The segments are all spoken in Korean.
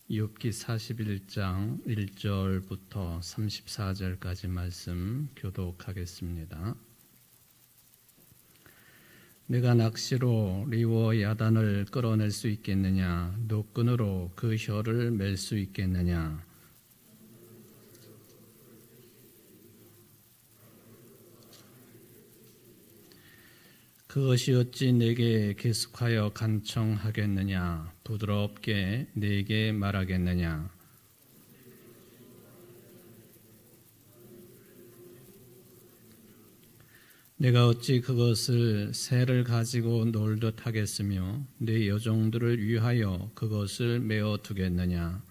욥기 41장 1절부터 34절까지 말씀 교독하겠습니다. 내가 낚시로 리워 야단을 끌어낼 수 있겠느냐? 노끈으로 그 혀를 맬 수 있겠느냐? 그것이 어찌 내게 계속하여 간청하겠느냐? 부드럽게 내게 말하겠느냐? 내가 어찌 그것을 새를 가지고 놀듯 하겠으며 내 여종들을 위하여 그것을 메어 두겠느냐?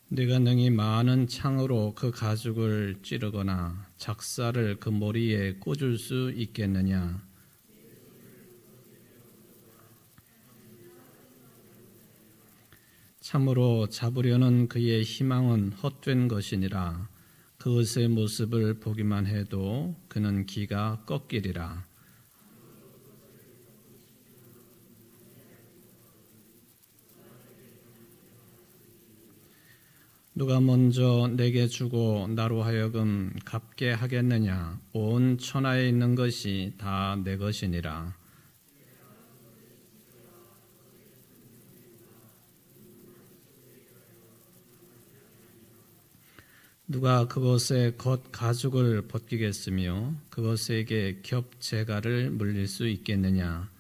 내가 능히 많은 창으로 그 가죽을 찌르거나 작사를 그 머리에 꽂을 수 있겠느냐? 참으로 잡으려는 그의 희망은 헛된 것이니라. 그것의 모습을 보기만 해도 그는 기가 꺾이리라. 누가 먼저 내게 주고 나로 하여금 갚게 하겠느냐? 온 천하에 있는 것이 다 내 것이니라. 누가 그것의 겉 가죽을 벗기겠으며 그것에게 겹 재갈을 물릴 수 있겠느냐?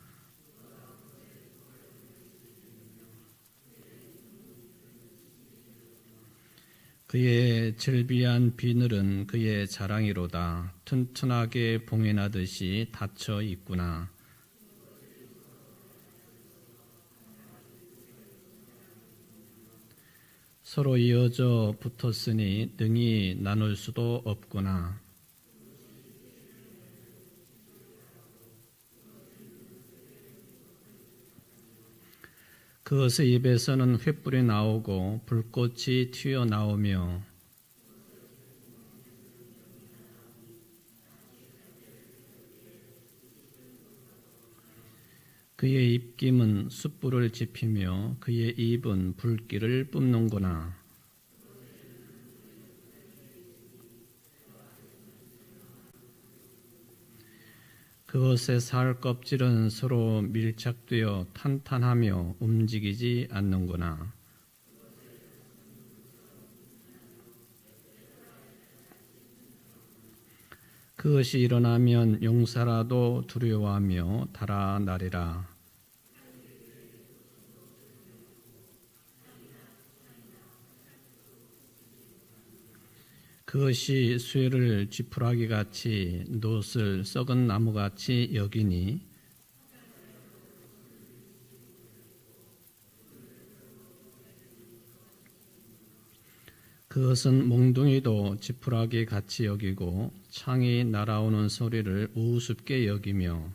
그의 질비한 비늘은 그의 자랑이로다. 튼튼하게 봉인하듯이 닫혀 있구나. 서로 이어져 붙었으니 능히 나눌 수도 없구나. 그것의 입에서는 횃불이 나오고 불꽃이 튀어나오며 그의 입김은 숯불을 지피며 그의 입은 불길을 뿜는구나. 그것의 살 껍질은 서로 밀착되어 탄탄하며 움직이지 않는구나. 그것이 일어나면 용사라도 두려워하며 달아나리라. 그것이 쇠를 지푸라기같이 놋을 썩은 나무같이 여기니 그것은 몽둥이도 지푸라기같이 여기고 창이 날아오는 소리를 우습게 여기며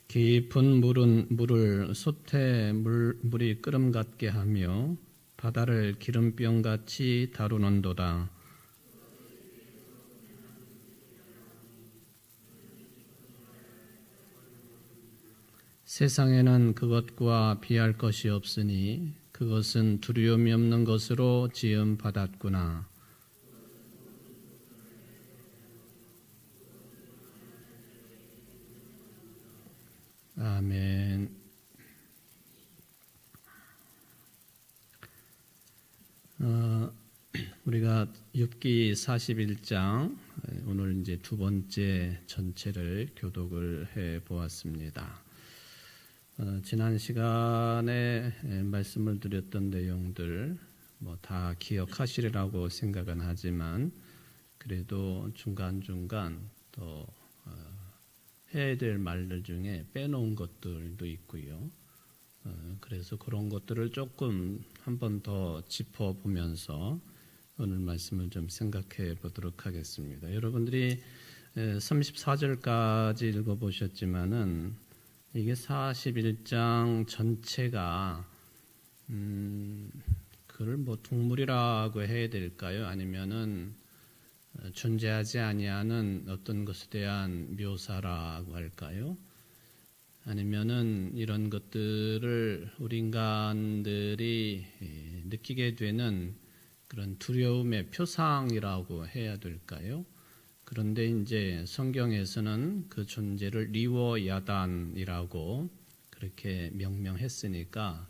깊은 물을 솥에 물이 끓음 같게 하며 바다를 기름병같이 다루는도다. 세상에는 그것과 비할 것이 없으니 그것은 두려움이 없는 것으로 지음 받았구나. 아멘. 우리가 욥기 41장 오늘 이제 두 번째 전체를 교독을 해 보았습니다. 지난 시간에 말씀을 드렸던 내용들 다 기억하시리라고 생각은 하지만 그래도 중간중간 또 해야 될 말들 중에 빼놓은 것들도 있고요. 그래서 그런 것들을 조금 한 번 더 짚어보면서 오늘 말씀을 좀 생각해 보도록 하겠습니다. 여러분들이 34절까지 읽어보셨지만은 이게 41장 전체가 그걸 뭐 동물이라고 해야 될까요? 아니면은 존재하지 아니하는 어떤 것에 대한 묘사라고 할까요? 아니면은 이런 것들을 우리 인간들이 느끼게 되는 그런 두려움의 표상이라고 해야 될까요? 그런데 이제 성경에서는 그 존재를 리워야단이라고 그렇게 명명했으니까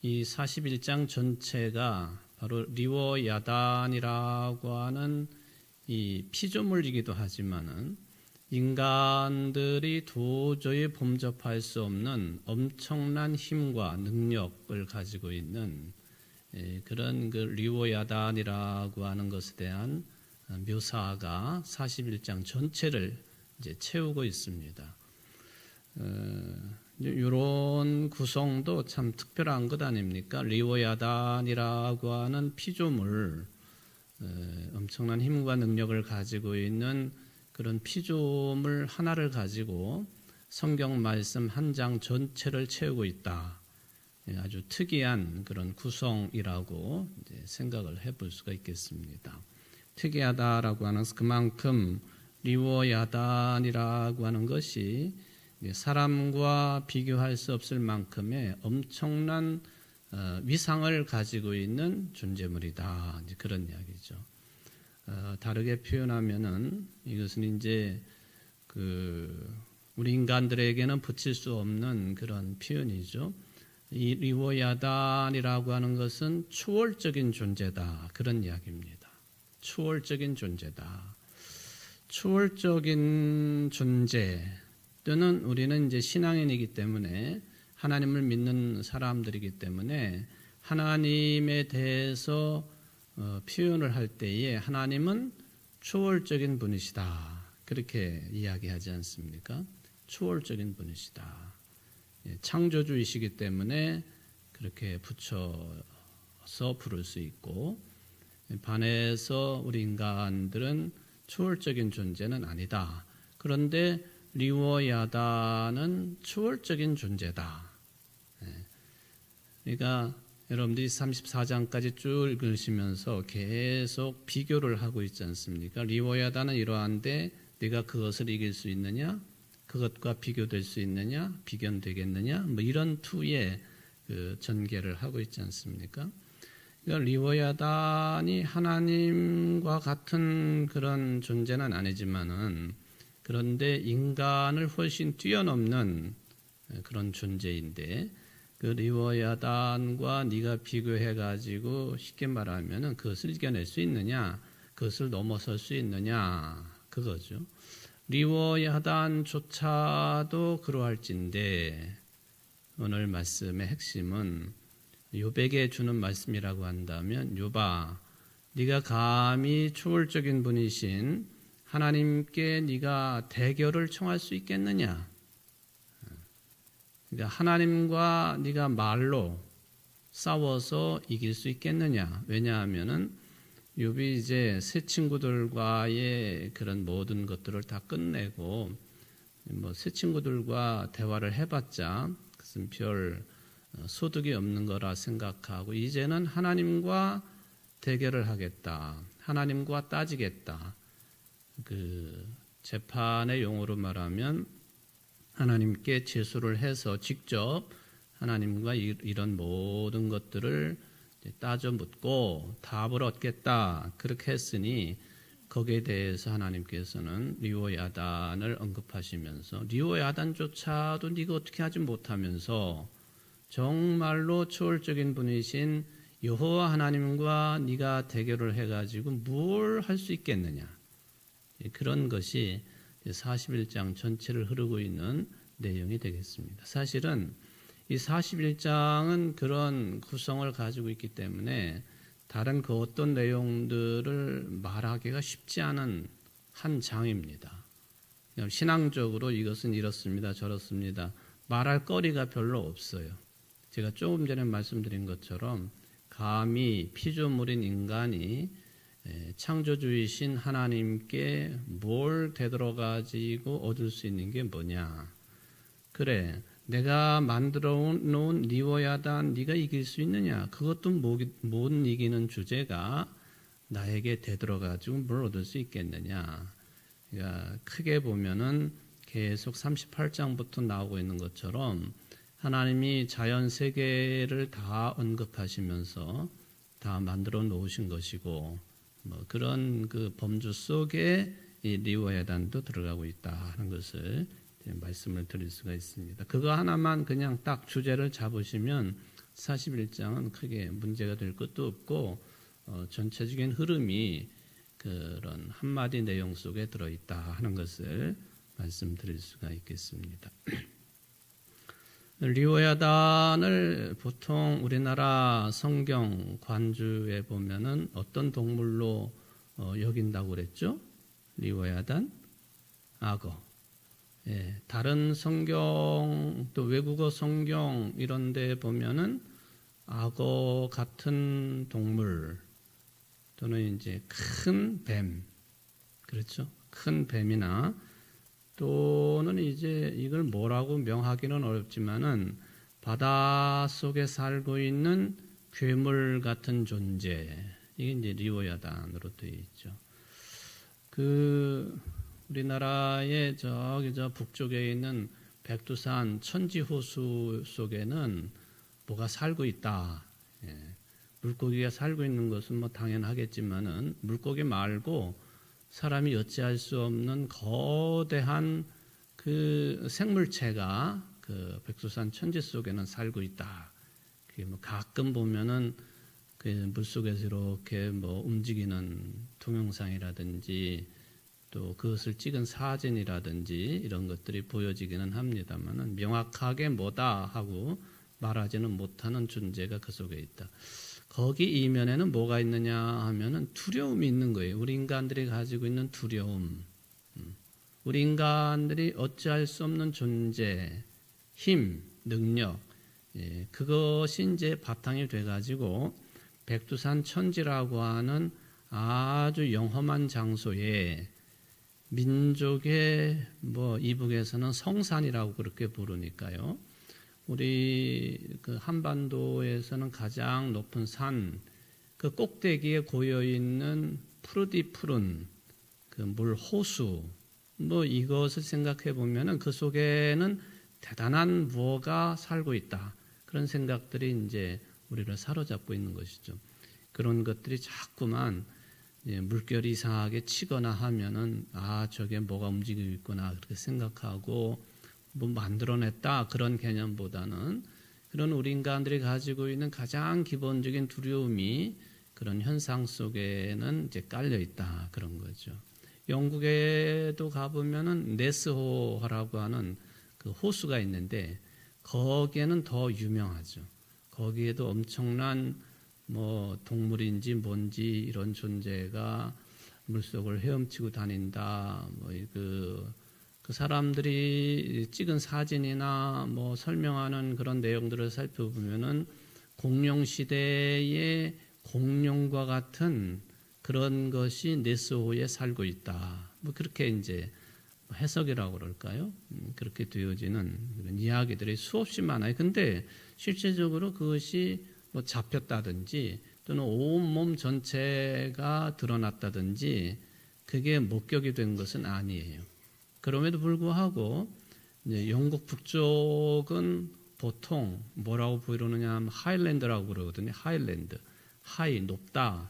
이 41장 전체가 바로 리워야단이라고 하는 이 피조물이기도 하지만은 인간들이 도저히 범접할 수 없는 엄청난 힘과 능력을 가지고 있는 그런 그 리워야단이라고 하는 것에 대한 묘사가 41장 전체를 이제 채우고 있습니다. 이런 구성도 참 특별한 것 아닙니까? 리워야단이라고 하는 피조물, 엄청난 힘과 능력을 가지고 있는 그런 피조물 하나를 가지고 성경 말씀 한 장 전체를 채우고 있다. 아주 특이한 그런 구성이라고 생각을 해볼 수가 있겠습니다. 특이하다라고 하는 그만큼 리워야단이라고 하는 것이 사람과 비교할 수 없을 만큼의 엄청난 위상을 가지고 있는 존재물이다. 이제 그런 이야기죠. 다르게 표현하면은 이것은 이제 우리 인간들에게는 붙일 수 없는 그런 표현이죠. 이 리워야단이라고 하는 것은 초월적인 존재다. 그런 이야기입니다. 초월적인 존재다. 초월적인 존재 또는 우리는 이제 신앙인이기 때문에 하나님을 믿는 사람들이기 때문에 하나님에 대해서 표현을 할 때에 하나님은 초월적인 분이시다. 그렇게 이야기하지 않습니까? 초월적인 분이시다. 창조주이시기 때문에 그렇게 붙여서 부를 수 있고 반해서 우리 인간들은 초월적인 존재는 아니다. 그런데 리워야다는 초월적인 존재다. 그러니까 여러분들이 34장까지 쭉 읽으시면서 계속 비교를 하고 있지 않습니까? 리워야다는 이러한데 네가 그것을 이길 수 있느냐? 그것과 비교될 수 있느냐? 비견되겠느냐? 뭐 이런 투의 그 전개를 하고 있지 않습니까? 그러니까 리워야단이 하나님과 같은 그런 존재는 아니지만은 그런데 인간을 훨씬 뛰어넘는 그런 존재인데 그 리워야단과 네가 비교해 가지고 쉽게 말하면은 그것을 이겨낼 수 있느냐, 그것을 넘어설 수 있느냐 그거죠. 리워야단조차도 그러할진데 오늘 말씀의 핵심은 욥에게 주는 말씀이라고 한다면 욥아, 네가 감히 초월적인 분이신 하나님께 네가 대결을 청할 수 있겠느냐? 그러니까 하나님과 네가 말로 싸워서 이길 수 있겠느냐? 왜냐하면은 욥이 이제 새 친구들과의 그런 모든 것들을 다 끝내고 뭐 새 친구들과 대화를 해봤자 그것은 별 소득이 없는 거라 생각하고 이제는 하나님과 대결을 하겠다. 하나님과 따지겠다. 그 재판의 용어로 말하면 하나님께 제소를 해서 직접 하나님과 이런 모든 것들을 따져 묻고 답을 얻겠다. 그렇게 했으니 거기에 대해서 하나님께서는 리워야단을 언급하시면서 리워야단조차도 네가 어떻게 하지 못하면서 정말로 초월적인 분이신 여호와 하나님과 네가 대결을 해가지고 뭘 할 수 있겠느냐. 그런 것이 41장 전체를 흐르고 있는 내용이 되겠습니다. 사실은 이 41장은 그런 구성을 가지고 있기 때문에 다른 그 어떤 내용들을 말하기가 쉽지 않은 한 장입니다. 신앙적으로 이것은 이렇습니다. 저렇습니다. 말할 거리가 별로 없어요. 제가 조금 전에 말씀드린 것처럼 감히 피조물인 인간이 창조주이신 하나님께 뭘 되돌아가지고 얻을 수 있는 게 뭐냐. 그래, 내가 만들어 놓은 리워야단 네가 이길 수 있느냐? 그것도 못 이기는 주제가 나에게 되들어가지고 뭘 얻을 수 있겠느냐? 그러니까 크게 보면은 계속 38장부터 나오고 있는 것처럼 하나님이 자연 세계를 다 언급하시면서 다 만들어 놓으신 것이고 뭐 그런 그 범주 속에 이 리워야단도 들어가고 있다 하는 것을 말씀을 드릴 수가 있습니다. 그거 하나만 그냥 딱 주제를 잡으시면 41장은 크게 문제가 될 것도 없고 전체적인 흐름이 그런 한마디 내용 속에 들어있다 하는 것을 말씀드릴 수가 있겠습니다. 리워야단을 보통 우리나라 성경 관주에 보면은 어떤 동물로 여긴다고 그랬죠? 리워야단, 악어. 예, 다른 성경 또 외국어 성경 이런 데 보면은 악어 같은 동물 또는 이제 큰 뱀, 그렇죠? 큰 뱀이나 또는 이제 이걸 뭐라고 명하기는 어렵지만은 바다 속에 살고 있는 괴물 같은 존재, 이게 이제 리워야단으로 되어 있죠. 우리나라의 저기 저 북쪽에 있는 백두산 천지호수 속에는 뭐가 살고 있다. 예. 물고기가 살고 있는 것은 뭐 당연하겠지만은 물고기 말고 사람이 어찌할 수 없는 거대한 그 생물체가 그 백두산 천지 속에는 살고 있다. 그게 뭐 가끔 보면은 그 물속에서 이렇게 뭐 움직이는 동영상이라든지 또 그것을 찍은 사진이라든지 이런 것들이 보여지기는 합니다만은 명확하게 뭐다 하고 말하지는 못하는 존재가 그 속에 있다. 거기 이면에는 뭐가 있느냐 하면은 두려움이 있는 거예요. 우리 인간들이 가지고 있는 두려움. 우리 인간들이 어찌할 수 없는 존재, 힘, 능력. 예, 그것이 이제 바탕이 돼가지고 백두산 천지라고 하는 아주 영험한 장소에 민족의 뭐 이북에서는 성산이라고 그렇게 부르니까요. 우리 그 한반도에서는 가장 높은 산, 그 꼭대기에 고여 있는 푸르디푸른 그 물 호수, 뭐 이것을 생각해 보면은 그 속에는 대단한 무엇가 살고 있다. 그런 생각들이 이제 우리를 사로잡고 있는 것이죠. 그런 것들이 자꾸만 물결이 이상하게 치거나 하면은 저게 뭐가 움직이고 있구나 그렇게 생각하고 뭐 만들어냈다 그런 개념보다는 그런 우리 인간들이 가지고 있는 가장 기본적인 두려움이 그런 현상 속에는 이제 깔려 있다 그런 거죠. 영국에도 가보면은 네스호라고 하는 그 호수가 있는데 거기에는 더 유명하죠. 거기에도 엄청난 뭐 동물인지 뭔지 이런 존재가 물속을 헤엄치고 다닌다. 뭐 그 사람들이 찍은 사진이나 뭐 설명하는 그런 내용들을 살펴보면은 공룡 시대의 공룡과 같은 그런 것이 네스호에 살고 있다. 뭐 그렇게 이제 해석이라고 그럴까요? 그렇게 되어지는 그런 이야기들이 수없이 많아요. 근데 실제적으로 그것이 뭐 잡혔다든지 또는 온몸 전체가 드러났다든지 그게 목격이 된 것은 아니에요. 그럼에도 불구하고 이제 영국 북쪽은 보통 뭐라고 부르느냐 하면 하일랜드라고 그러거든요. 하일랜드. 하이, 높다.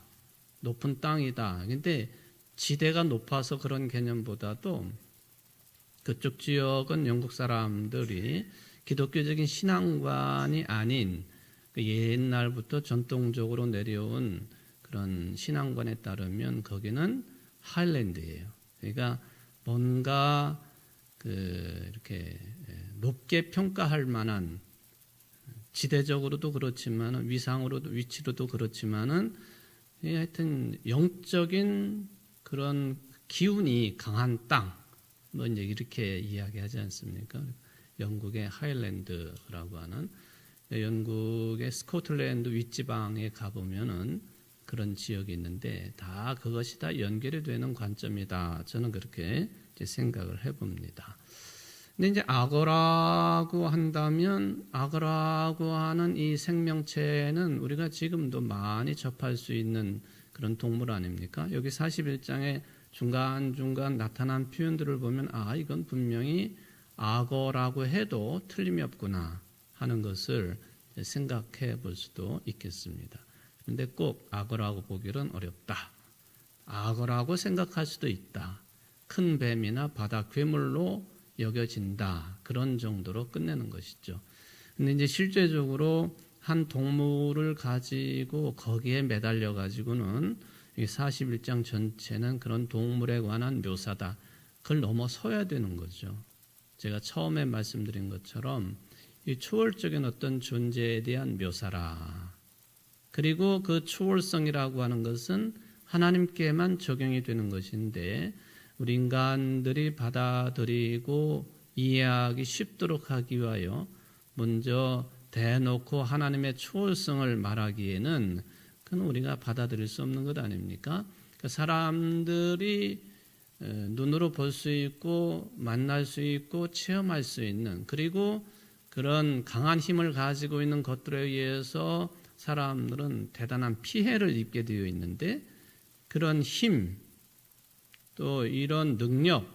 높은 땅이다. 근데 지대가 높아서 그런 개념보다도 그쪽 지역은 영국 사람들이 기독교적인 신앙관이 아닌 옛날부터 전통적으로 내려온 그런 신앙관에 따르면 거기는 하일랜드예요. 그러니까 뭔가 이렇게 높게 평가할 만한 지대적으로도 그렇지만 위상으로도 위치로도 그렇지만은 하여튼 영적인 그런 기운이 강한 땅, 뭐 이제 이렇게 이야기하지 않습니까? 영국의 하일랜드라고 하는 영국의 스코틀랜드 윗지방에 가보면은 그런 지역이 있는데 다 그것이 다 연결이 되는 관점이다. 저는 그렇게 이제 생각을 해봅니다. 근데 이제 악어라고 한다면 악어라고 하는 이 생명체는 우리가 지금도 많이 접할 수 있는 그런 동물 아닙니까? 여기 41장에 중간중간 나타난 표현들을 보면 이건 분명히 악어라고 해도 틀림이 없구나 하는 것을 생각해 볼 수도 있겠습니다. 그런데 꼭 악어라고 보기는 어렵다. 악어라고 생각할 수도 있다. 큰 뱀이나 바다 괴물로 여겨진다. 그런 정도로 끝내는 것이죠. 근데 이제 실제적으로 한 동물을 가지고 거기에 매달려 가지고는 이 41장 전체는 그런 동물에 관한 묘사다. 그걸 넘어서야 되는 거죠. 제가 처음에 말씀드린 것처럼 이 초월적인 어떤 존재에 대한 묘사라. 그리고 그 초월성이라고 하는 것은 하나님께만 적용이 되는 것인데 우리 인간들이 받아들이고 이해하기 쉽도록 하기 위하여 먼저 대놓고 하나님의 초월성을 말하기에는 그건 우리가 받아들일 수 없는 것 아닙니까? 그러니까 사람들이 눈으로 볼 수 있고 만날 수 있고 체험할 수 있는 그리고 그런 강한 힘을 가지고 있는 것들에 의해서 사람들은 대단한 피해를 입게 되어 있는데 그런 힘 또 이런 능력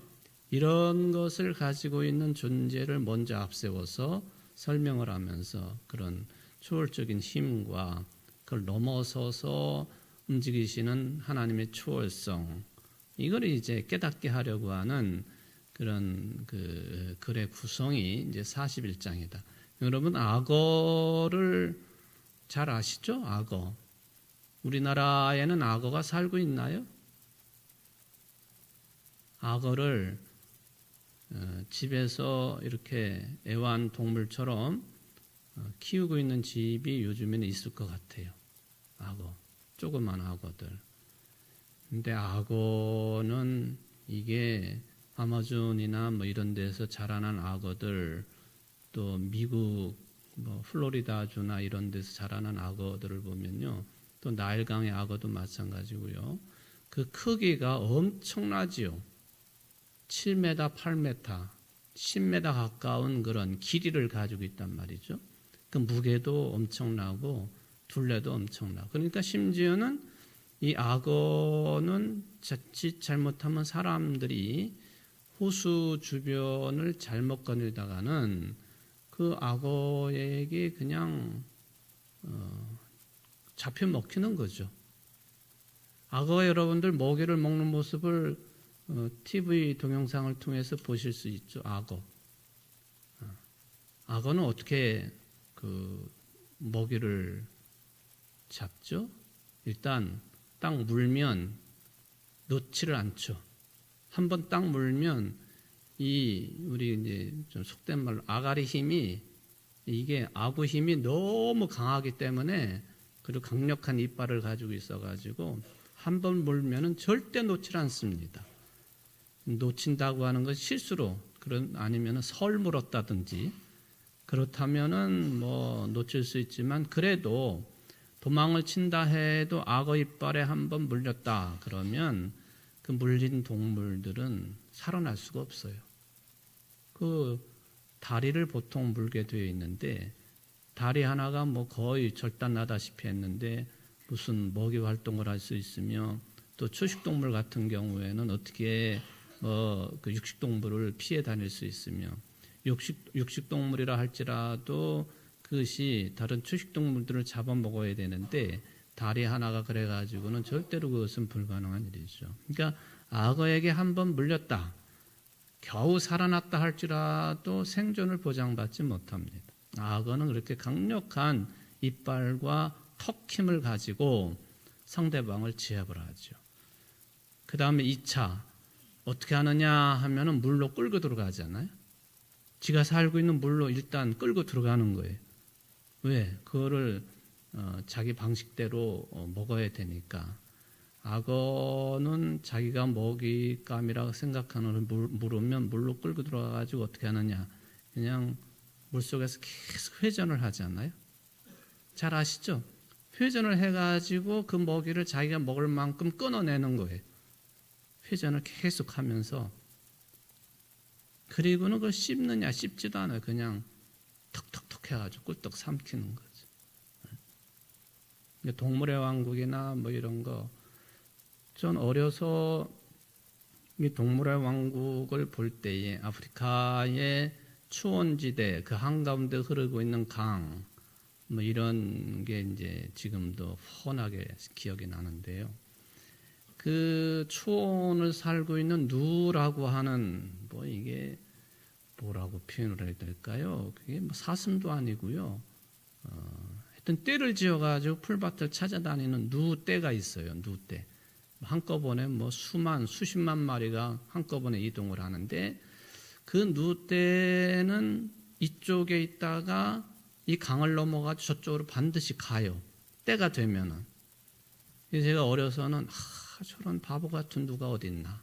이런 것을 가지고 있는 존재를 먼저 앞세워서 설명을 하면서 그런 초월적인 힘과 그걸 넘어서서 움직이시는 하나님의 초월성 이걸 이제 깨닫게 하려고 하는 그런 그 글의 구성이 이제 41장이다. 여러분 악어를 잘 아시죠? 악어. 우리나라에는 악어가 살고 있나요? 악어를 집에서 이렇게 애완동물처럼 키우고 있는 집이 요즘에는 있을 것 같아요. 악어, 조그만 악어들. 근데 악어는 이게 아마존이나 뭐 이런 데서 자라난 악어들 또 미국 뭐 플로리다주나 이런 데서 자라난 악어들을 보면요. 또 나일강의 악어도 마찬가지고요. 그 크기가 엄청나지요. 7m, 8m, 10m 가까운 그런 길이를 가지고 있단 말이죠. 그 무게도 엄청나고 둘레도 엄청나고 그러니까 심지어는 이 악어는 자칫 잘못하면 사람들이 호수 주변을 잘못 거닐다가는 그 악어에게 그냥 잡혀 먹히는 거죠. 악어 여러분들 먹이를 먹는 모습을 TV 동영상을 통해서 보실 수 있죠. 악어는 어떻게 그 먹이를 잡죠? 일단 딱 물면 놓지를 않죠. 한번 딱 물면 우리 이제 좀 속된 말로 아가리 힘이 이게 아구 힘이 너무 강하기 때문에 그리고 강력한 이빨을 가지고 있어가지고 한번 물면은 절대 놓질 않습니다. 놓친다고 하는 것이 실수로 아니면은 설 물었다든지 그렇다면은 뭐 놓칠 수 있지만 그래도 도망을 친다 해도 악어 이빨에 한번 물렸다 그러면 그 물린 동물들은 살아날 수가 없어요. 그 다리를 보통 물게 되어 있는데 다리 하나가 뭐 거의 절단나다시피 했는데 무슨 먹이 활동을 할 수 있으며 또 초식동물 같은 경우에는 어떻게 그 육식동물을 피해 다닐 수 있으며 육식동물이라 할지라도 그것이 다른 초식동물들을 잡아먹어야 되는데 다리 하나가 그래가지고는 절대로 그것은 불가능한 일이죠. 그러니까 악어에게 한번 물렸다. 겨우 살아났다 할지라도 생존을 보장받지 못합니다. 악어는 그렇게 강력한 이빨과 턱 힘을 가지고 상대방을 제압을 하죠. 그 다음에 2차 어떻게 하느냐 하면은 물로 끌고 들어가잖아요. 지가 살고 있는 물로 일단 끌고 들어가는 거예요. 왜? 그거를 자기 방식대로 먹어야 되니까. 악어는 자기가 먹잇감이라고 생각하는 물으면 물로 끌고 들어가가지고 어떻게 하느냐. 그냥 물속에서 계속 회전을 하잖아요. 잘 아시죠? 회전을 해가지고 그 먹이를 자기가 먹을 만큼 끊어내는 거예요. 회전을 계속 하면서 그리고는 그걸 씹느냐, 씹지도 않아요. 그냥 턱턱턱 해가지고 꿀떡 삼키는 거죠. 동물의 왕국이나 뭐 이런 거, 전 어려서 이 동물의 왕국을 볼 때에 아프리카의 추원지대, 그 한가운데 흐르고 있는 강, 뭐 이런 게 이제 지금도 훤하게 기억이 나는데요. 그 추원을 살고 있는 누라고 하는, 뭐 이게 뭐라고 표현을 해야 될까요? 그게 뭐 사슴도 아니고요. 하여튼 떼를 지어가지고 풀밭을 찾아다니는 누떼가 있어요. 누떼. 한꺼번에 뭐 수십만 마리가 한꺼번에 이동을 하는데, 그 누떼는 이쪽에 있다가 이 강을 넘어가지고 저쪽으로 반드시 가요. 때가 되면은. 제가 어려서는 저런 바보 같은 누가 어디 있나?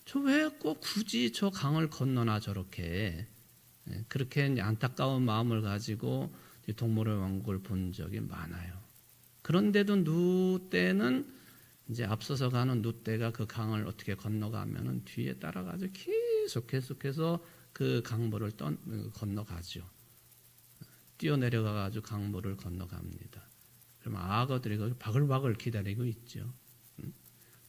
저 왜 꼭 굳이 저 강을 건너나 저렇게. 그렇게 안타까운 마음을 가지고 동물의 왕국을 본 적이 많아요. 그런데도 누떼는 이제 앞서서 가는 누떼가 그 강을 어떻게 건너가면은 뒤에 따라가지고 계속해서 그 강물을 건너가죠. 뛰어내려가가지고 강물을 건너갑니다. 그러면 악어들이 거기 바글바글 기다리고 있죠.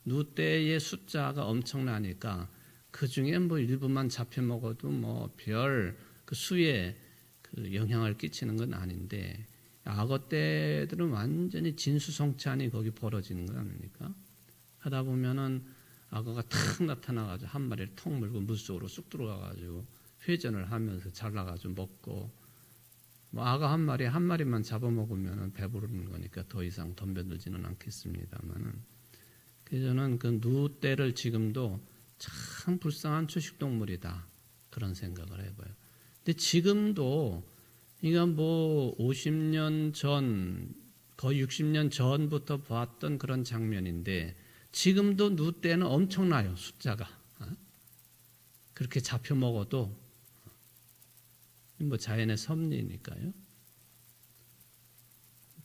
누떼의 숫자가 엄청나니까 그 중에 뭐 일부만 잡혀 먹어도 뭐 별 그 수에 그 영향을 끼치는 건 아닌데, 악어떼들은 완전히 진수성찬이 거기 벌어지는 거 아닙니까? 하다 보면은 악어가 탁 나타나가지고 한 마리를 턱 물고 물속으로 쑥 들어가가지고 회전을 하면서 잘라가지고 먹고, 뭐 악어 한 마리만 잡아먹으면 배부르는 거니까 더 이상 덤벼들지는 않겠습니다만은, 그래서 저는 그 누떼를 지금도 참 불쌍한 초식동물이다, 그런 생각을 해봐요. 근데 지금도 이건 뭐 50년 전, 거의 60년 전부터 봤던 그런 장면인데, 지금도 누떼는 엄청나요, 숫자가. 그렇게 잡혀 먹어도 뭐 자연의 섭리니까요.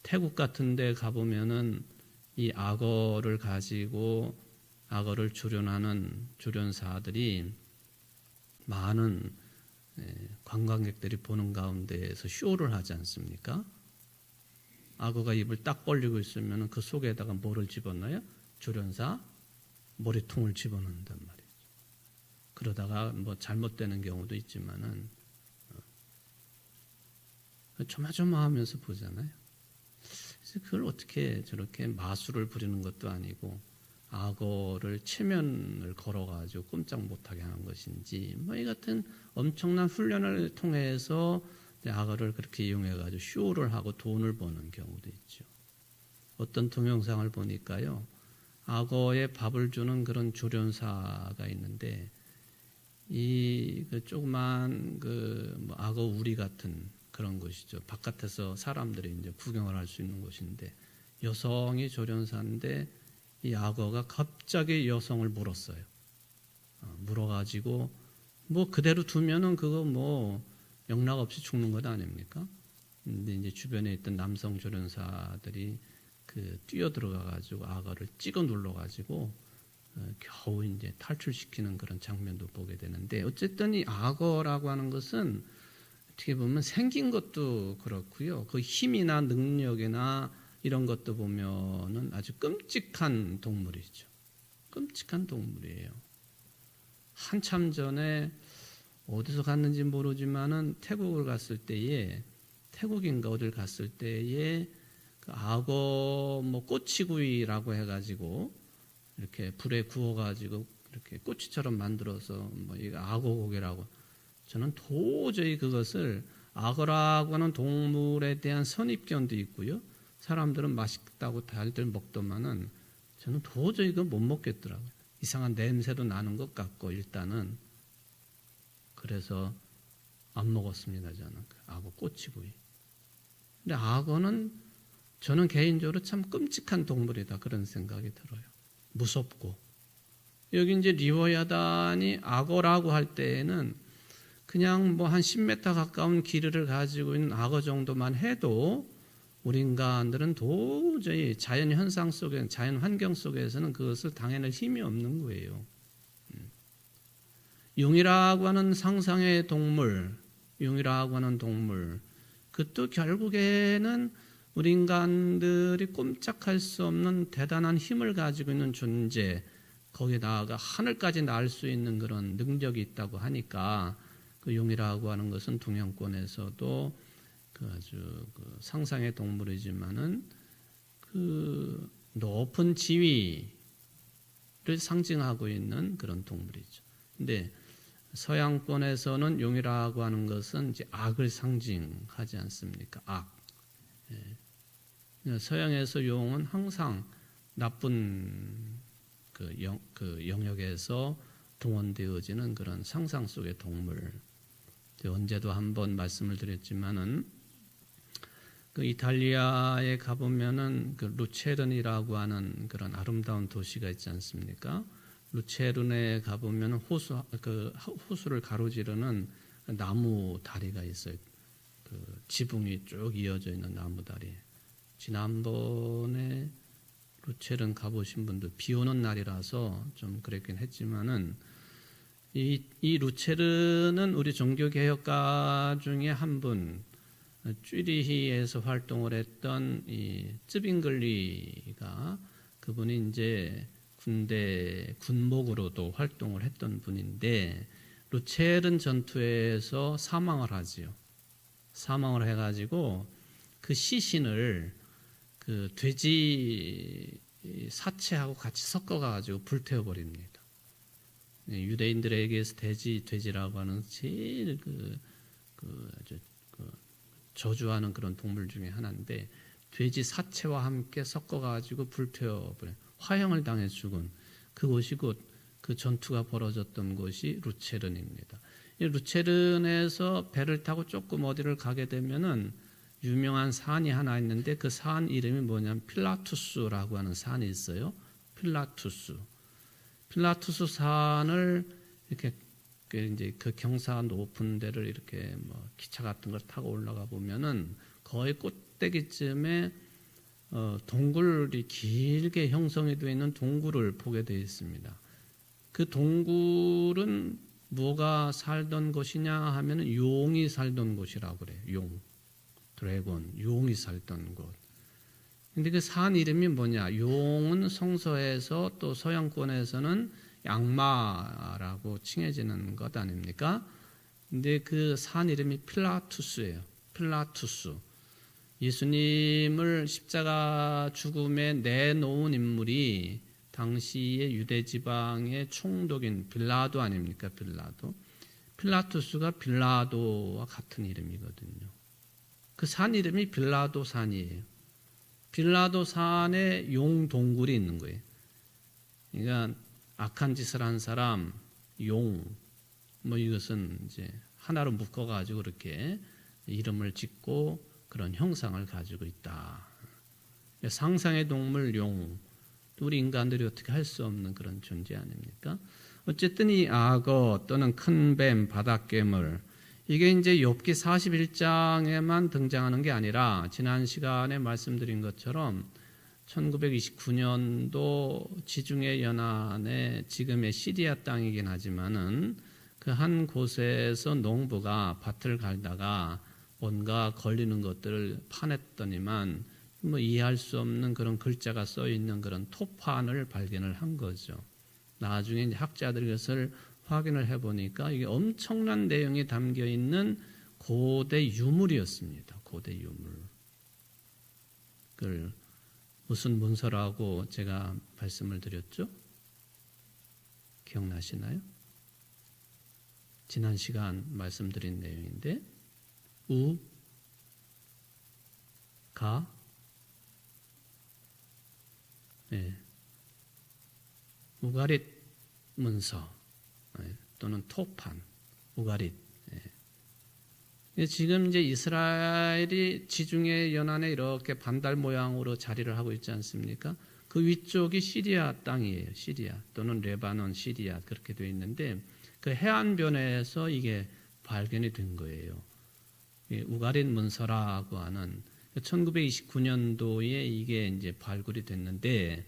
태국 같은 데 가보면은 이 악어를 가지고 악어를 조련하는 조련사들이 많은 관광객들이 보는 가운데에서 쇼를 하지 않습니까? 악어가 입을 딱 벌리고 있으면 그 속에다가 뭐를 집어넣어요? 조련사 머리통을 집어넣는단 말이죠. 그러다가 뭐 잘못되는 경우도 있지만은 조마조마하면서 보잖아요. 그래서 그걸 어떻게 저렇게 마술을 부리는 것도 아니고 악어를 체면을 걸어가지고 꼼짝 못하게 하는 것인지, 뭐 이 같은 엄청난 훈련을 통해서 악어를 그렇게 이용해가지고 쇼를 하고 돈을 버는 경우도 있죠. 어떤 동영상을 보니까요, 악어에 밥을 주는 그런 조련사가 있는데, 이 그 조그만 뭐 악어 우리 같은 그런 곳이죠. 바깥에서 사람들이 이제 구경을 할 수 있는 곳인데, 여성이 조련사인데 이 악어가 갑자기 여성을 물었어요. 물어가지고 뭐 그대로 두면은 그거 뭐 영락 없이 죽는 것 아닙니까? 근데 이제 주변에 있던 남성 조련사들이 그 뛰어 들어가가지고 악어를 찍어 눌러가지고 겨우 이제 탈출시키는 그런 장면도 보게 되는데, 어쨌든 이 악어라고 하는 것은 어떻게 보면 생긴 것도 그렇고요, 그 힘이나 능력이나 이런 것도 보면은 아주 끔찍한 동물이죠. 끔찍한 동물이에요. 한참 전에 어디서 갔는지 모르지만은 태국을 갔을 때에, 태국인가 어딜 갔을 때에 그 악어 뭐 꼬치구이라고 해가지고 이렇게 불에 구워가지고 이렇게 꼬치처럼 만들어서 뭐 이거 악어고기라고, 저는 도저히 그것을, 악어라고 하는 동물에 대한 선입견도 있고요, 사람들은 맛있다고 달들 먹더만은 저는 도저히 그거 못 먹겠더라고요. 이상한 냄새도 나는 것 같고 일단은. 그래서 안 먹었습니다, 저는. 악어 꼬치구이. 근데 악어는 저는 개인적으로 참 끔찍한 동물이다, 그런 생각이 들어요. 무섭고. 여기 이제 리워야단이 악어라고 할 때에는 그냥 뭐 한 10m 가까운 길이를 가지고 있는 악어 정도만 해도 우리 인간들은 도저히 자연 현상 속에, 자연 환경 속에서는 그것을 당해낼 힘이 없는 거예요. 용이라고 하는 상상의 동물, 용이라고 하는 동물, 그것도 결국에는 우리 인간들이 꼼짝할 수 없는 대단한 힘을 가지고 있는 존재, 거기에 나아가 하늘까지 날 수 있는 그런 능력이 있다고 하니까 그 용이라고 하는 것은 동양권에서도 그 아주 그 상상의 동물이지만은 그 높은 지위를 상징하고 있는 그런 동물이죠. 근데 서양권에서는 용이라고 하는 것은 이제 악을 상징하지 않습니까? 악. 예. 서양에서 용은 항상 나쁜 그 영역에서 동원되어지는 그런 상상 속의 동물. 언제도 한번 말씀을 드렸지만은 그 이탈리아에 가보면은 그 루체른이라고 하는 그런 아름다운 도시가 있지 않습니까? 루체른에 가보면 호수를 가로지르는 나무 다리가 있어요. 그 지붕이 쭉 이어져 있는 나무 다리. 지난번에 루체른 가보신 분들 비 오는 날이라서 좀 그랬긴 했지만은 이 루체른은 우리 종교개혁가 중에 한 분, 쭈리히에서 활동을 했던 이 쯔빙글리가 그분이 이제 군대 군목으로도 활동을 했던 분인데 루체른 전투에서 사망을 하지요. 사망을 해가지고 그 시신을 그 돼지 사체하고 같이 섞어가지고 불태워버립니다. 유대인들에게서 돼지라고 하는 제일 아주 저주하는 그런 동물 중에 하나인데 돼지 사체와 함께 섞어가지고 불태워버려 화형을 당해 죽은 그곳이 곧 그 전투가 벌어졌던 곳이 루체른입니다. 이 루체른에서 배를 타고 조금 어디를 가게 되면은 유명한 산이 하나 있는데 그 산 이름이 뭐냐면 필라투스라고 하는 산이 있어요. 필라투스 산을 이렇게 이제 그 경사 높은 데를 이렇게 뭐 기차 같은 걸 타고 올라가 보면은 거의 꼭대기쯤에 동굴이 길게 형성이 되어 있는 동굴을 보게 되어 있습니다. 그 동굴은 뭐가 살던 곳이냐 하면은 용이 살던 곳이라고 그래요. 용, 드래곤, 용이 살던 곳. 근데 그 산 이름이 뭐냐? 용은 성서에서 또 서양권에서는 악마라고 칭해지는 것 아닙니까? 근데 그 산 이름이 필라투스예요. 필라투스. 예수님을 십자가 죽음에 내놓은 인물이 당시의 유대 지방의 총독인 빌라도 아닙니까? 빌라도. 필라투스가 빌라도와 같은 이름이거든요. 그 산 이름이 빌라도 산이에요. 빌라도 산에 용 동굴이 있는 거예요. 그러니까 악한 짓을 한 사람, 용, 뭐 이것은 이제 하나로 묶어가지고 이렇게 이름을 짓고 그런 형상을 가지고 있다. 상상의 동물 용, 우리 인간들이 어떻게 할 수 없는 그런 존재 아닙니까? 어쨌든 이 악어 또는 큰 뱀, 바닷괴물 이게 이제 욥기 41장에만 등장하는 게 아니라 지난 시간에 말씀드린 것처럼 1929년도 지중해 연안의 지금의 시리아 땅이긴 하지만은 그 한 곳에서 농부가 밭을 갈다가 뭔가 걸리는 것들을 파냈더니만 뭐 이해할 수 없는 그런 글자가 써 있는 그런 토판을 발견을 한 거죠. 나중에 이제 학자들이 그것을 확인을 해보니까 이게 엄청난 내용이 담겨 있는 고대 유물이었습니다. 고대 유물. 그걸 무슨 문서라고 제가 말씀을 드렸죠? 기억나시나요? 지난 시간 말씀드린 내용인데 우가릿 문서 또는 토판, 우가릿. 지금 이제 이스라엘이 지중해 연안에 이렇게 반달 모양으로 자리를 하고 있지 않습니까? 그 위쪽이 시리아 땅이에요. 시리아 또는 레바논, 시리아 그렇게 되어 있는데 그 해안변에서 이게 발견이 된 거예요. 우가릿 문서라고 하는 1929년도에 이게 이제 발굴이 됐는데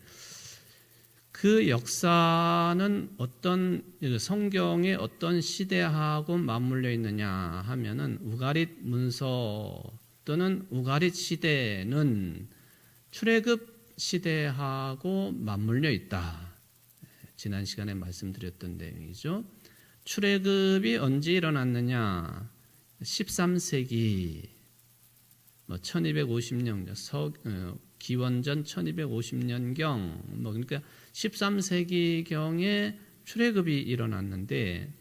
그 역사는 어떤 성경의 어떤 시대하고 맞물려 있느냐 하면은 우가릿 문서 또는 우가릿 시대는 출애굽 시대하고 맞물려 있다. 지난 시간에 말씀드렸던 내용이죠. 출애굽이 언제 일어났느냐? 13세기 1250년 기원전 1250년경 그러니까 13세기경에 출애굽이 일어났는데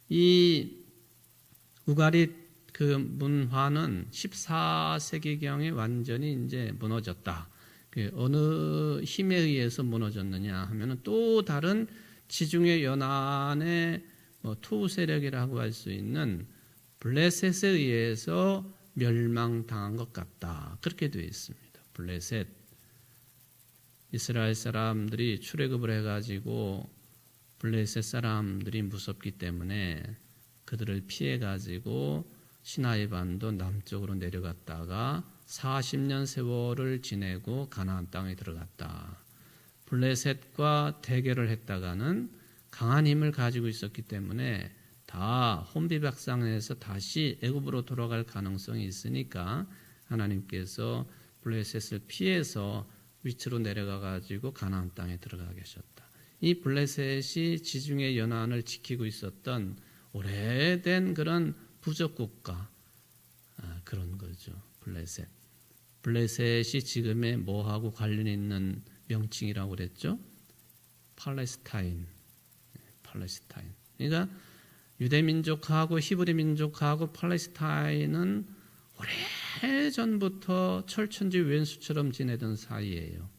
이 우가릿 그 문화는 14세기경에 완전히 이제 무너졌다. 어느 힘에 의해서 무너졌느냐 하면은 또 다른 지중해 연안의 투우 세력이라고 할 수 있는 블레셋에 의해서 멸망당한 것 같다. 그렇게 되어 있습니다. 블레셋 이스라엘 사람들이 출애굽을 해가지고 블레셋 사람들이 무섭기 때문에 그들을 피해가지고 시나이 반도 남쪽으로 내려갔다가 40년 세월을 지내고 가나안 땅에 들어갔다. 블레셋과 대결을 했다가는 강한 힘을 가지고 있었기 때문에 다 혼비박산해서 다시 애굽으로 돌아갈 가능성이 있으니까 하나님께서 블레셋을 피해서 위치로 내려가 가지고 가나안 땅에 들어가 계셨다. 이 블레셋이 지중해 연안을 지키고 있었던 오래된 그런 부족 국가 그런 거죠. 블레셋이 지금의 뭐하고 관련 있는 명칭이라고 그랬죠? 팔레스타인. 그러니까 유대민족하고 히브리 민족하고 팔레스타인은 오래전부터 철천지 왼수처럼 지내던 사이예요.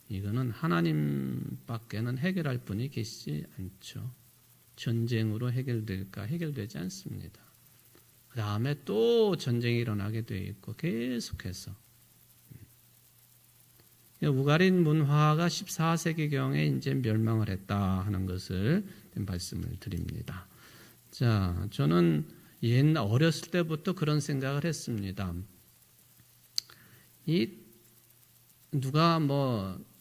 이거는 하나님밖에는 해결할 분이 계시지 않죠. 전쟁으로 해결될까? 해결되지 않습니다. 그 다음에 또 전쟁이 일어나게 돼 있고 계속해서 우가릿 문화가 14세기경에 이제 멸망을 했다 하는 것을 말씀을 드립니다. 자, 저는 옛날 어렸을 때부터 그런 생각을 했습니다. 이 누가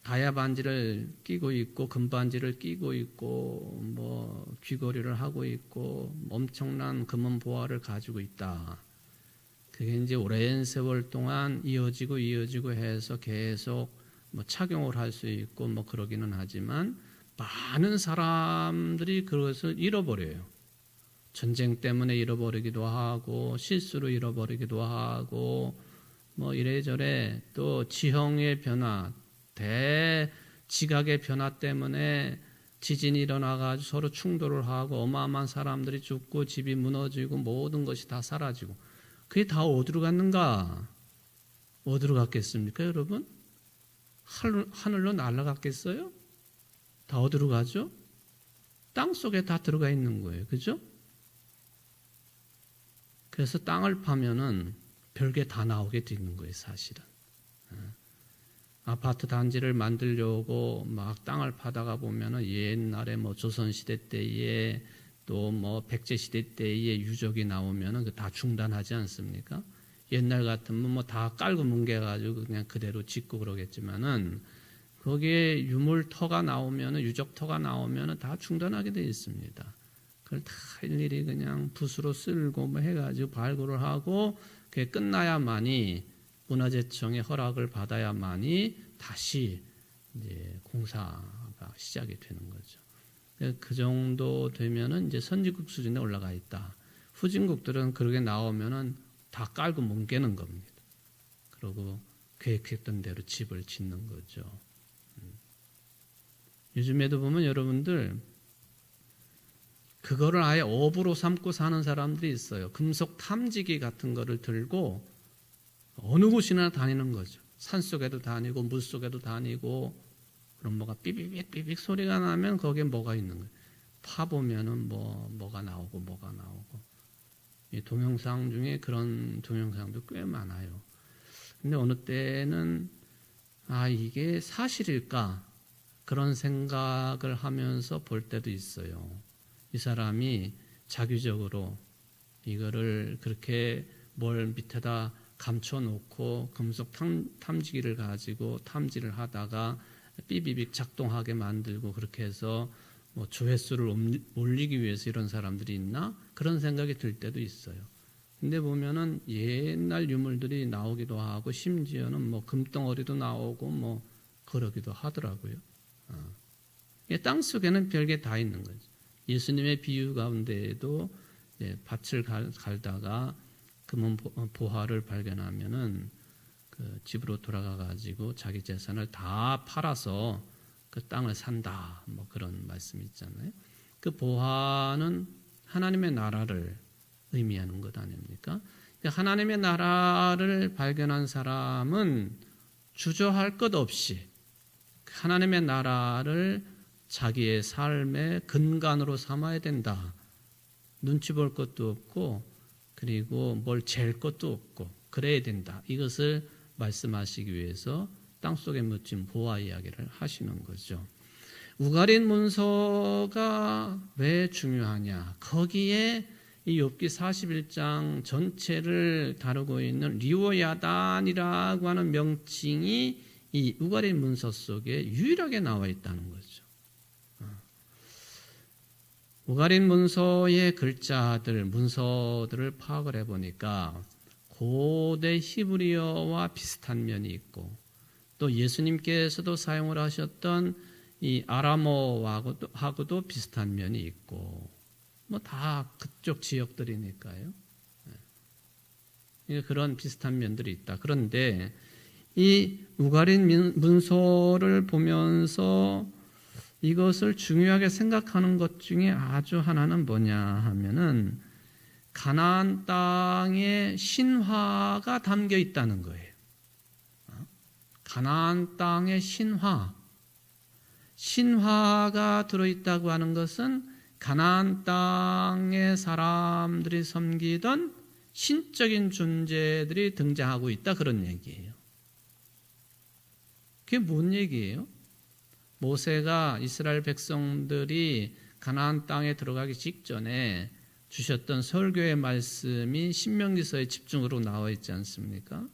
다야 반지를 끼고 있고 금반지를 끼고 있고 귀걸이를 하고 있고 엄청난 금은 보화를 가지고 있다. 그게 이제 오랜 세월 동안 이어지고 해서 계속 착용을 할 수 있고 그러기는 하지만 많은 사람들이 그것을 잃어버려요. 전쟁 때문에 잃어버리기도 하고 실수로 잃어버리기도 하고 이래저래 또 지형의 변화, 대지각의 변화 때문에 지진이 일어나가지고 서로 충돌을 하고 어마어마한 사람들이 죽고 집이 무너지고 모든 것이 다 사라지고 그게 다 어디로 갔는가? 어디로 갔겠습니까, 여러분? 하늘로 날아갔겠어요? 다 어디로 가죠? 땅 속에 다 들어가 있는 거예요. 그죠? 그래서 땅을 파면은 별게 다 나오게 되는 거예요, 사실은. 아파트 단지를 만들려고 막 땅을 파다가 보면은 옛날에 조선시대 때에 또 백제시대 때에 유적이 나오면은 다 중단하지 않습니까? 옛날 같으면 다 깔고 뭉개가지고 그냥 그대로 짓고 그러겠지만은 거기에 유물터가 나오면은 유적터가 나오면은 다 중단하게 되어 있습니다. 그걸 다 일일이 그냥 붓으로 쓸고 해가지고 발굴을 하고 그게 끝나야만이 문화재청의 허락을 받아야만이 다시 이제 공사가 시작이 되는 거죠. 그 정도 되면은 이제 선진국 수준에 올라가 있다. 후진국들은 그렇게 나오면은 다 깔고 뭉개는 겁니다. 그리고 계획했던 대로 집을 짓는 거죠. 요즘에도 보면 여러분들 그거를 아예 업으로 삼고 사는 사람들이 있어요. 금속 탐지기 같은 거를 들고 어느 곳이나 다니는 거죠. 산속에도 다니고 물속에도 다니고 그럼 뭐가 삐빅 소리가 나면 거기에 뭐가 있는 거예요. 파보면은 뭐가 나오고 이 동영상 중에 그런 동영상도 꽤 많아요. 근데 어느 때는 이게 사실일까 그런 생각을 하면서 볼 때도 있어요. 이 사람이 자기적으로 이거를 그렇게 뭘 밑에다 감춰놓고 금속 탐지기를 가지고 탐지를 하다가 삐비빅 작동하게 만들고 그렇게 해서 뭐 조회수를 올리기 위해서 이런 사람들이 있나? 그런 생각이 들 때도 있어요. 근데 보면은 옛날 유물들이 나오기도 하고 심지어는 뭐 금덩어리도 나오고 뭐 그러기도 하더라고요. 땅 속에는 별게 다 있는 거죠. 예수님의 비유 가운데에도 밭을 갈다가 금은 보화를 발견하면은 그 집으로 돌아가 가지고 자기 재산을 다 팔아서 그 땅을 산다. 뭐 그런 말씀이 있잖아요. 그 보화는 하나님의 나라를 의미하는 것 아닙니까? 하나님의 나라를 발견한 사람은 주저할 것 없이 하나님의 나라를 자기의 삶의 근간으로 삼아야 된다. 눈치 볼 것도 없고 그리고 뭘 잴 것도 없고 그래야 된다. 이것을 말씀하시기 위해서 땅속에 묻힌 보화 이야기를 하시는 거죠. 우가린 문서가 왜 중요하냐? 거기에 이 욥기 41장 전체를 다루고 있는 리워야단이라고 하는 명칭이 이 우가린 문서 속에 유일하게 나와 있다는 거죠. 우가린 문서의 글자들, 문서들을 파악을 해보니까 고대 히브리어와 비슷한 면이 있고 또 예수님께서도 사용을 하셨던 이 아람어하고도 비슷한 면이 있고 뭐 다 그쪽 지역들이니까요. 그런 비슷한 면들이 있다. 그런데 이 우가린 문서를 보면서 이것을 중요하게 생각하는 것 중에 아주 하나는 뭐냐 하면은 가나안 땅의 신화가 담겨 있다는 거예요. 가나안 땅의 신화가 들어있다고 하는 것은 가나안 땅의 사람들이 섬기던 신적인 존재들이 등장하고 있다 그런 얘기예요. 그게 뭔 얘기예요? 모세가 이스라엘 백성들이 가나안 땅에 들어가기 직전에 주셨던 설교의 말씀이 신명기서에 집중으로 나와 있지 않습니까?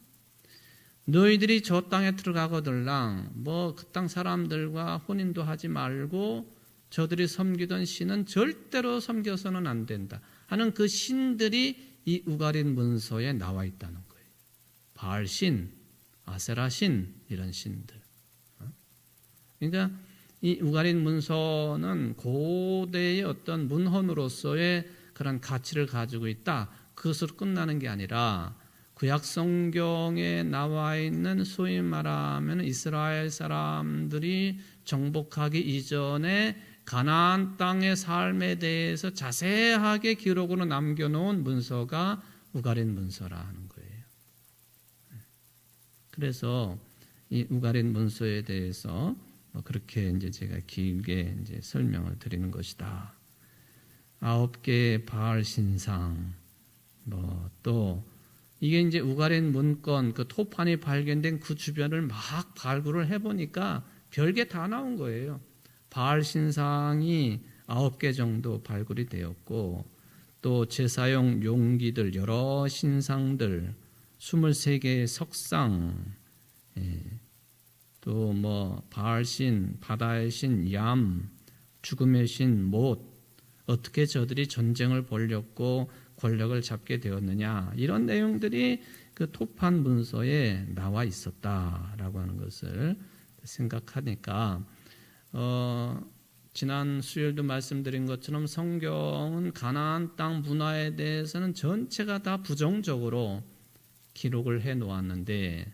너희들이 저 땅에 들어가거들랑 뭐 그 땅 사람들과 혼인도 하지 말고 저들이 섬기던 신은 절대로 섬겨서는 안 된다 하는 그 신들이 이 우가린 문서에 나와 있다는 거예요. 바알신, 아세라신 이런 신들. 그러니까 이 우가린 문서는 고대의 어떤 문헌으로서의 그런 가치를 가지고 있다. 그것으로 끝나는 게 아니라 구약 성경에 나와 있는 소위 말하면 이스라엘 사람들이 정복하기 이전에 가나안 땅의 삶에 대해서 자세하게 기록으로 남겨놓은 문서가 우가린 문서라 하는 거예요. 그래서 이 우가린 문서에 대해서 그렇게 이제 제가 길게 이제 설명을 드리는 것이다. 9개의 바알 신상, 또 이게 이제 우가린 문건 그 토판이 발견된 그 주변을 막 발굴을 해보니까 별게 다 나온 거예요. 바알 신상이 9개 정도 발굴이 되었고 또 제사용 용기들 여러 신상들 23개의 석상 또 뭐 바알신, 바다의 신, 얌, 죽음의 신, 못 어떻게 저들이 전쟁을 벌였고 권력을 잡게 되었느냐 이런 내용들이 그 토판 문서에 나와 있었다라고 하는 것을 생각하니까 지난 수요일도 말씀드린 것처럼 성경은 가나안 땅 문화에 대해서는 전체가 다 부정적으로 기록을 해 놓았는데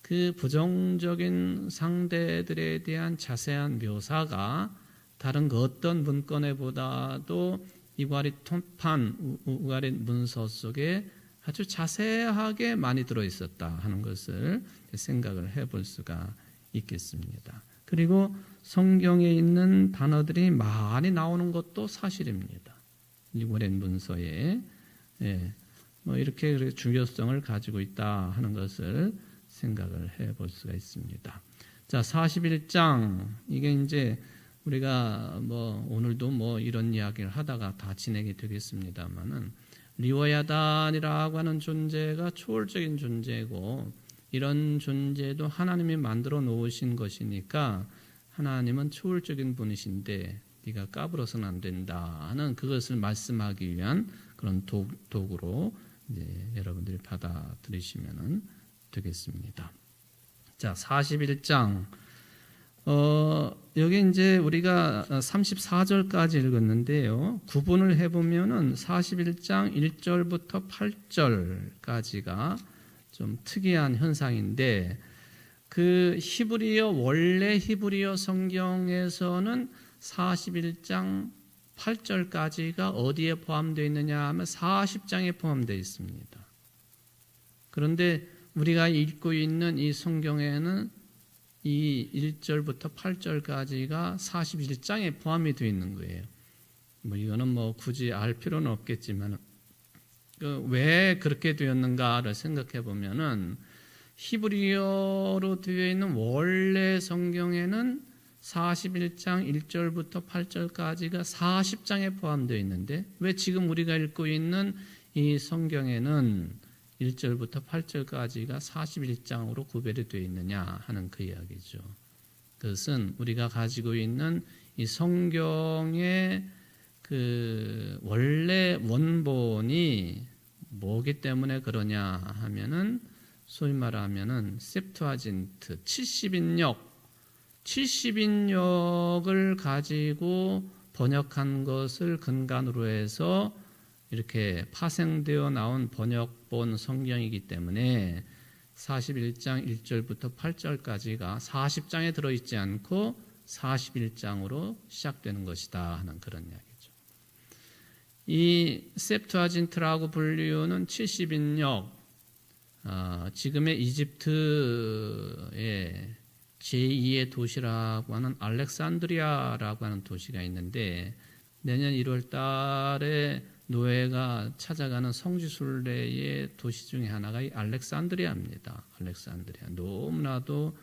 그 부정적인 상대들에 대한 자세한 묘사가 다른 그 어떤 문건에 보다도 이과리 토판 우가리 문서 속에 아주 자세하게 많이 들어있었다 하는 것을 생각을 해볼 수가 있겠습니다. 그리고 성경에 있는 단어들이 많이 나오는 것도 사실입니다. 이과리 문서에 이렇게 중요성을 가지고 있다 하는 것을 생각을 해볼 수가 있습니다. 자, 41장 이게 이제 우리가 오늘도 이런 이야기를 하다가 다 진행이 되겠습니다만은 리워야단이라고 하는 존재가 초월적인 존재고 이런 존재도 하나님이 만들어 놓으신 것이니까 하나님은 초월적인 분이신데 네가 까불어서는 안 된다 하는 그것을 말씀하기 위한 그런 도구로 이제 여러분들이 받아들이시면 되겠습니다. 자, 41장. 여기 이제 우리가 34절까지 읽었는데요. 구분을 해보면은 41장 1절부터 8절까지가 좀 특이한 현상인데, 그 원래 히브리어 성경에서는 41장 8절까지가 어디에 포함되어 있느냐 하면 40장에 포함되어 있습니다. 그런데 우리가 읽고 있는 이 성경에는 이 1절부터 8절까지가 41장에 포함이 되어 있는 거예요. 이거는 굳이 알 필요는 없겠지만 왜 그렇게 되었는가를 생각해 보면은 히브리어로 되어 있는 원래 성경에는 41장 1절부터 8절까지가 40장에 포함되어 있는데 왜 지금 우리가 읽고 있는 이 성경에는 1절부터 8절까지가 41장으로 구별이 되어 있느냐 하는 그 이야기죠. 그것은 우리가 가지고 있는 이 성경의 그 원래 원본이 뭐기 때문에 그러냐 하면은 소위 말하면은 셉투아진트 70인역을 가지고 번역한 것을 근간으로 해서 이렇게 파생되어 나온 번역본 성경이기 때문에 41장 1절부터 8절까지가 40장에 들어있지 않고 41장으로 시작되는 것이다 하는 그런 이야기죠. 이 셉투아진트라고 불리우는 70인역, 지금의 이집트의 제2의 도시라고 하는 알렉산드리아라고 하는 도시가 있는데 내년 1월 달에 노예가 찾아가는 성지순례의 도시 중에 하나가 이 알렉산드리아입니다. 알렉산드리아. 너무나도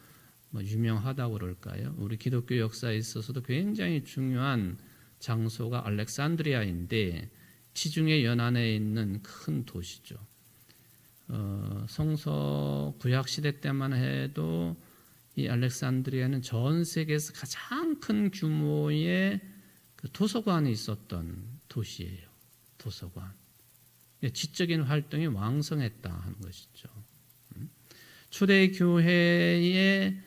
유명하다고 그럴까요? 우리 기독교 역사에 있어서도 굉장히 중요한 장소가 알렉산드리아인데 지중해 연안에 있는 큰 도시죠. 성서 구약시대 때만 해도 이 알렉산드리아는 전 세계에서 가장 큰 규모의 그 도서관이 있었던 도시예요. 도서관. 지적인 활동이 왕성했다 하는 것이죠. 초대교회의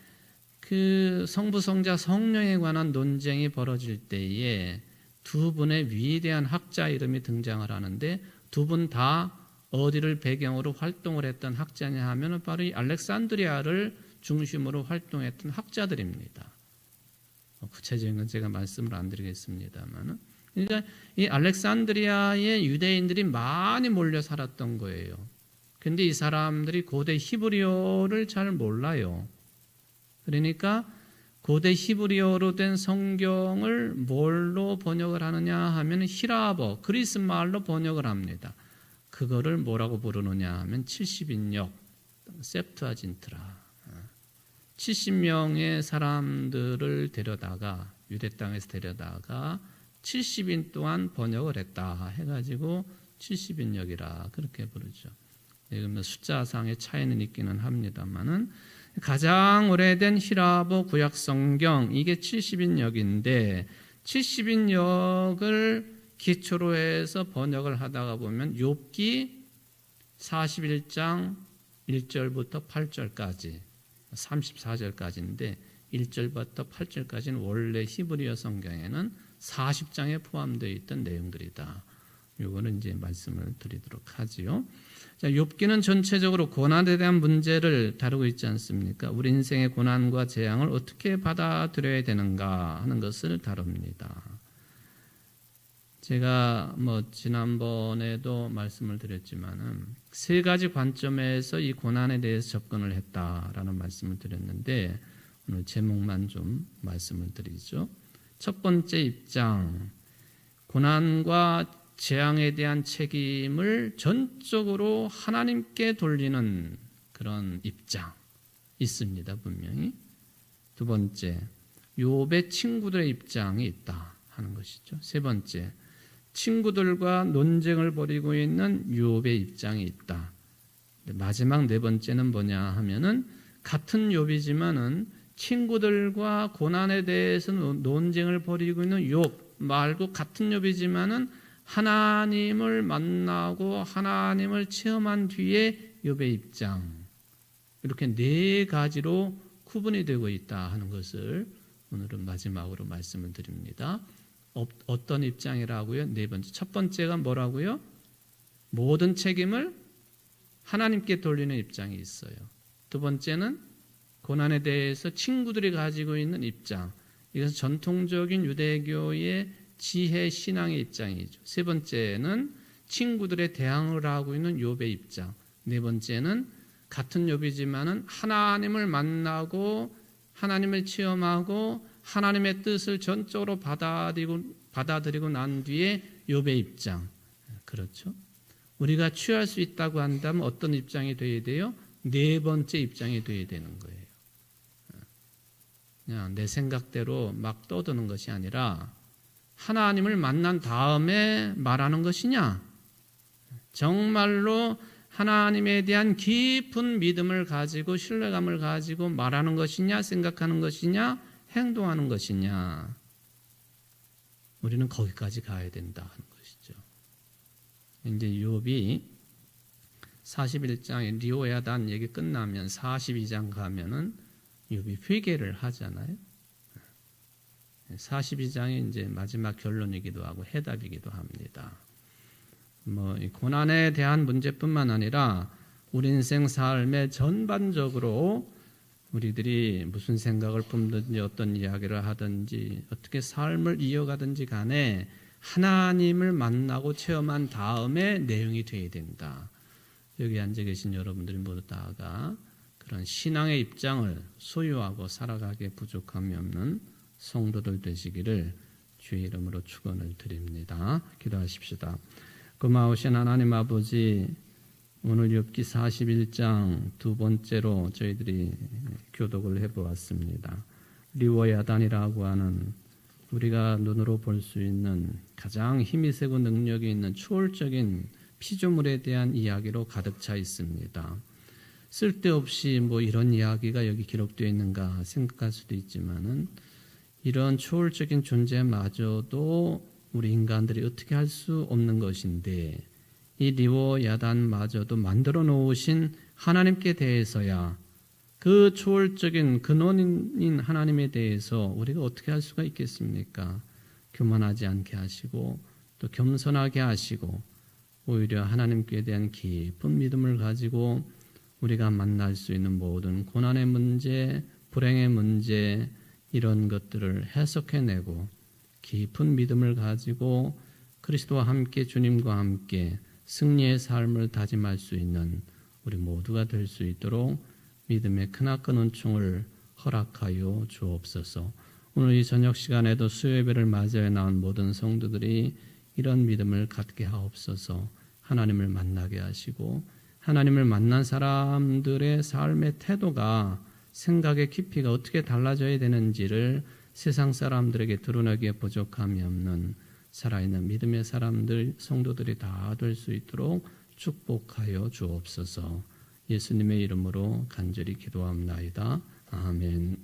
그 성부, 성자, 성령에 관한 논쟁이 벌어질 때에 두 분의 위대한 학자 이름이 등장을 하는데 두 분 다 어디를 배경으로 활동을 했던 학자냐 하면 바로 이 알렉산드리아를 중심으로 활동했던 학자들입니다. 구체적인 건 제가 말씀을 안 드리겠습니다만, 그러니까 이 알렉산드리아에 유대인들이 많이 몰려 살았던 거예요. 그런데 이 사람들이 고대 히브리어를 잘 몰라요. 그러니까 고대 히브리어로 된 성경을 뭘로 번역을 하느냐 하면 히라버, 그리스 말로 번역을 합니다. 그거를 뭐라고 부르느냐 하면 70인역, 셉투아진트라. 70명의 사람들을 데려다가 유대 땅에서 데려다가 70인 동안 번역을 했다 해가지고 70인역이라 그렇게 부르죠. 숫자상의 차이는 있기는 합니다만은 가장 오래된 히라보 구약 성경 이게 70인역인데 70인역을 기초로 해서 번역을 하다가 보면 욥기 41장 1절부터 8절까지 34절까지인데 1절부터 8절까지는 원래 히브리어 성경에는 40장에 포함되어 있던 내용들이다. 요거는 이제 말씀을 드리도록 하지요. 자, 욥기는 전체적으로 고난에 대한 문제를 다루고 있지 않습니까? 우리 인생의 고난과 재앙을 어떻게 받아들여야 되는가 하는 것을 다룹니다. 제가 지난번에도 말씀을 드렸지만은 세 가지 관점에서 이 고난에 대해서 접근을 했다라는 말씀을 드렸는데 오늘 제목만 좀 말씀을 드리죠. 첫 번째 입장, 고난과 재앙에 대한 책임을 전적으로 하나님께 돌리는 그런 입장 있습니다, 분명히. 두 번째, 욥의 친구들의 입장이 있다 하는 것이죠. 세 번째, 친구들과 논쟁을 벌이고 있는 욥의 입장이 있다. 마지막 네 번째는 뭐냐 하면은 같은 욥이지만은 친구들과 고난에 대해서 논쟁을 벌이고 있는 욥 말고 같은 욥이지만은 하나님을 만나고 하나님을 체험한 뒤에 욥의 입장, 이렇게 네 가지로 구분이 되고 있다 하는 것을 오늘은 마지막으로 말씀을 드립니다. 어떤 입장이라고요? 네 번째. 첫 번째가 뭐라고요? 모든 책임을 하나님께 돌리는 입장이 있어요. 두 번째는 고난에 대해서 친구들이 가지고 있는 입장. 이것은 전통적인 유대교의 지혜 신앙의 입장이죠. 세 번째는 친구들의 대항을 하고 있는 욥의 입장. 네 번째는 같은 욥이지만은 하나님을 만나고 하나님을 체험하고 하나님의 뜻을 전적으로 받아들이고 난 뒤에 욥의 입장. 그렇죠? 우리가 취할 수 있다고 한다면 어떤 입장이 되어야 돼요? 네 번째 입장이 되어야 되는 거예요. 그냥 내 생각대로 막 떠드는 것이 아니라 하나님을 만난 다음에 말하는 것이냐? 정말로 하나님에 대한 깊은 믿음을 가지고 신뢰감을 가지고 말하는 것이냐, 생각하는 것이냐, 행동하는 것이냐. 우리는 거기까지 가야 된다 하는 것이죠. 이제 욥이 41장에 리오야단 얘기 끝나면 42장 가면은 욥이 회개를 하잖아요. 42장이 이제 마지막 결론이기도 하고 해답이기도 합니다. 이 고난에 대한 문제뿐만 아니라 우리 인생 삶의 전반적으로 우리들이 무슨 생각을 품든지 어떤 이야기를 하든지 어떻게 삶을 이어가든지 간에 하나님을 만나고 체험한 다음에 내용이 되어야 된다. 여기 앉아 계신 여러분들이 모두 다가 그런 신앙의 입장을 소유하고 살아가기에 부족함이 없는 성도들 되시기를 주의 이름으로 축원을 드립니다. 기도하십시다. 고마우신 하나님 아버지, 오늘 욥기 41장 두 번째로 저희들이 교독을 해보았습니다. 리워야단이라고 하는 우리가 눈으로 볼 수 있는 가장 힘이 세고 능력이 있는 초월적인 피조물에 대한 이야기로 가득 차 있습니다. 쓸데없이 이런 이야기가 여기 기록되어 있는가 생각할 수도 있지만은 이런 초월적인 존재마저도 우리 인간들이 어떻게 할 수 없는 것인데 이 리워야단마저도 만들어 놓으신 하나님께 대해서야 그 초월적인 근원인 하나님에 대해서 우리가 어떻게 할 수가 있겠습니까? 교만하지 않게 하시고 또 겸손하게 하시고 오히려 하나님께 대한 깊은 믿음을 가지고 우리가 만날 수 있는 모든 고난의 문제, 불행의 문제 이런 것들을 해석해내고 깊은 믿음을 가지고 그리스도와 함께 주님과 함께 승리의 삶을 다짐할 수 있는 우리 모두가 될 수 있도록 믿음의 크나큰 은총을 허락하여 주옵소서. 오늘 이 저녁 시간에도 수요예배를 맞이해 나온 모든 성도들이 이런 믿음을 갖게 하옵소서. 하나님을 만나게 하시고 하나님을 만난 사람들의 삶의 태도가 생각의 깊이가 어떻게 달라져야 되는지를 세상 사람들에게 드러내기에 부족함이 없는 살아있는 믿음의 사람들, 성도들이 다 될 수 있도록 축복하여 주옵소서. 예수님의 이름으로 간절히 기도합나이다. 아멘.